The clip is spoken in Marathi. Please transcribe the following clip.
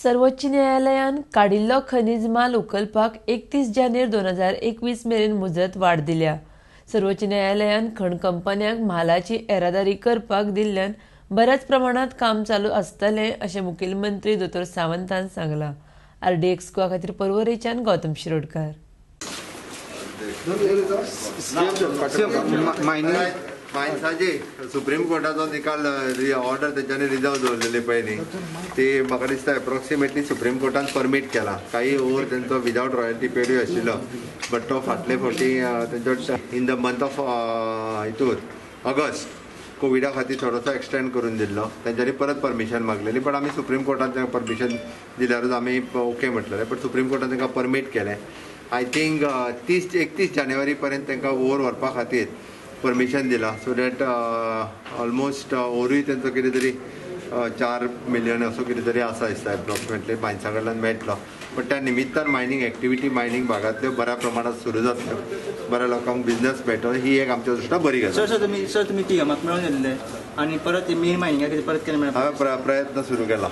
सर्वोच्च न्यायालयान काडिल्लो खनिज माल उखलपाक 31 जानेर 2021 मेरेन मुजत वाड दिल्या। सर्वोच्च न्यायालयान खण कंपन्यांक म्हालाची येरादारी करपाक दिल्ल्यान बऱ्याच प्रमाणात काम चालू आसतलें अशें मुखेल मंत्री दोतोर सावंतान सांगलां। RDX गोवा खातीर पर्वरीच्यान गौतम शिरोडकार। मायन्साचे सुप्रीम कोर्टाचो निकाल ऑर्डर तेंच्यांनी रिजर्व दवरलेली पळय न्ही, ती म्हाका दिसता एप्रोक्सिमेटली सुप्रीम कोर्टान परमीट केला। काही ओवर तेंचो विदाउट रॉयल्टी पेडूय आशिल्लो, बट तो फाटले फावटी तेंचो इन द मंथ ऑफ हितूर ऑगस्ट कोविडा खातीर थोडोसो एक्सटेंड करून दिल्लो। तेंच्यांनी परत परमिशन मागलेली, पण आमी सुप्रीम कोर्टान परमिशन दिल्यारूच आमी ओके म्हटलेले, बट सुप्रीम कोर्टान तांकां परमीट केलें। आय थिंक 31 जानेवारी पर्यंत तांकां ओवर व्हरपा खातीर परमिशन दिला, सो दॅट ऑलमोस्ट ओवरूय तेंचो कितें तरी 4 मिलियन असो कितें तरी आसा दिसता एप्रोक्सिमेटली मायन्सा कडल्यान मेळटलो। पण त्या निमित्तान मायनींग एक्टिविटी मायनींग भागांतल्यो बऱ्या प्रमाणात सुरू जातल्यो, बऱ्या लोकांक बिझनेस मेळटलो, ही एक आमच्या दृश्टान बरी गजाल। सर तुम्ही PMक मेळून येयल्ले आनी परत मेन मायनिंगा परत केन्ना मेळपाक हांवें प्रयत्न सुरू केला।